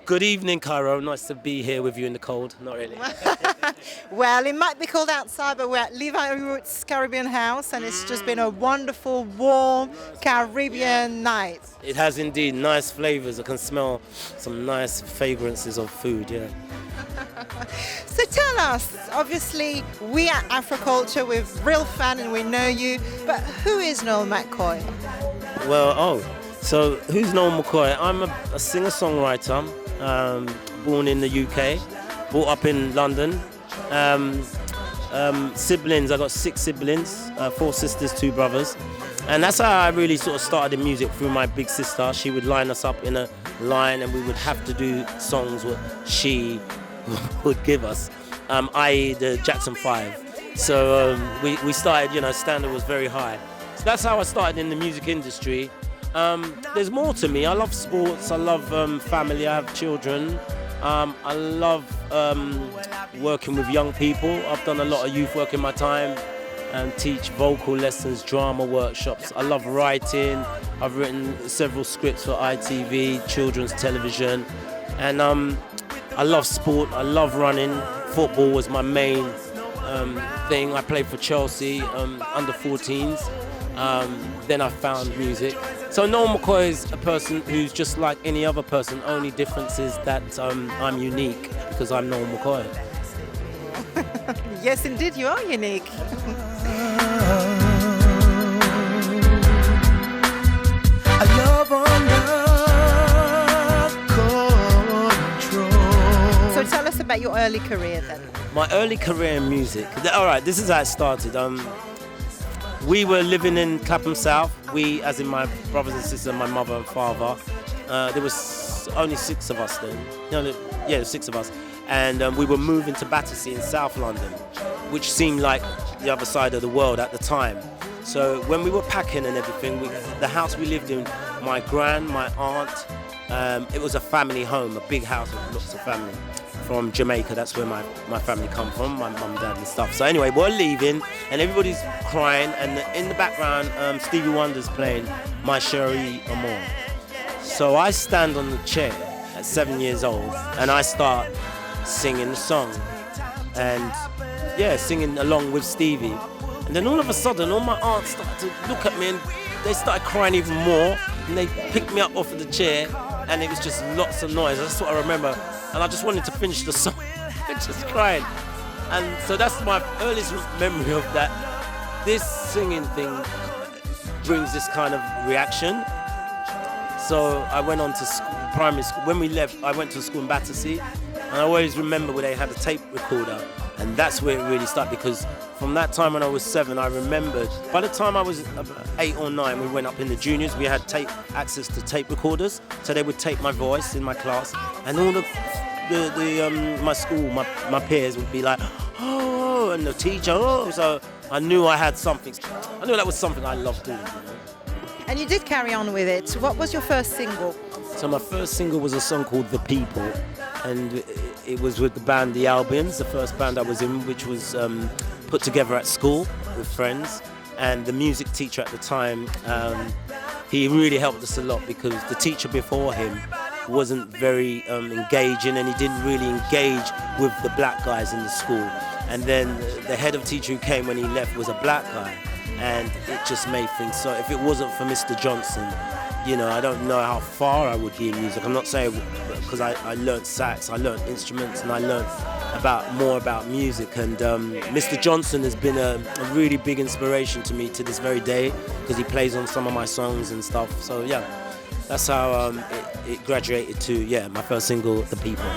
Good evening, Cairo. Nice to be here with you in the cold. Not really. Well, it might be cold outside, but we're at Levi Roots Caribbean House, and it's just been a wonderful, warm Caribbean night. It has indeed nice flavors. I can smell some nice fragrances of food, yeah. So tell us, obviously, we at Afro Culture, we're real fan and we know you, but who is Noel McKoy? Well, so who's Noel McKoy? I'm a singer-songwriter, born in the UK, brought up in London. Siblings, I got 6 siblings, 4 sisters, 2 brothers. And that's how I really sort of started in music, through my big sister. She would line us up in a line and we would have to do songs what she would give us, i.e. the Jackson 5. So we started, standard was very high. So that's how I started in the music industry. There's more to me. I love sports, I love family, I have children. I love working with young people. I've done a lot of youth work in my time and teach vocal lessons, drama workshops. I love writing. I've written several scripts for ITV, children's television. And I love sport, I love running. Football was my main thing. I played for Chelsea, under 14s. Then I found music. So Noel McKoy is a person who's just like any other person. Only difference is that I'm unique because I'm Noel McKoy. Yes, indeed, you are unique. I love under control. So tell us about your early career then. My early career in music. All right, this is how it started. We were living in Clapham South. We, as in my brothers and sisters, my mother and father. There was only 6 of us then. Yeah, 6 of us. And we were moving to Battersea in South London, which seemed like the other side of the world at the time. So when we were packing and everything, the house we lived in, my aunt, it was a family home, a big house with lots of family. From Jamaica, that's where my family come from, my mum, dad and stuff. So anyway, we're leaving and everybody's crying, and in the background, Stevie Wonder's playing My Cherie Amour. So I stand on the chair at 7 years old and I start singing the song, and singing along with Stevie. And then all of a sudden, all my aunts started to look at me and they started crying even more, and they picked me up off of the chair, and it was just lots of noise. That's what I remember. And I just wanted to finish the song, just crying. And so that's my earliest memory of that. This singing thing brings this kind of reaction. So I went on to primary school. When we left, I went to school in Battersea, and I always remember where they had a tape recorder, and that's where it really started, because from that time when I was 7, I remembered, by the time I was 8 or 9, we went up in the juniors, we had access to tape recorders, so they would tape my voice in my class, and all my school, my peers would be like, oh, and the teacher, oh, so I knew I had something. I knew that was something I loved doing. And you did carry on with it. What was your first single? So my first single was a song called The People, and it was with the band The Albions, the first band I was in, which was put together at school with friends. And the music teacher at the time, he really helped us a lot, because the teacher before him wasn't very engaging, and he didn't really engage with the black guys in the school. And then the head of teacher who came when he left was a black guy, and it just made things so. If it wasn't for Mr. Johnson, I don't know how far I would be in music. I'm not saying, because I learned sax, I learned instruments, and I learned more about music. And Mr. Johnson has been a really big inspiration to me to this very day, because he plays on some of my songs and stuff. So yeah, that's how it graduated to my first single, The People.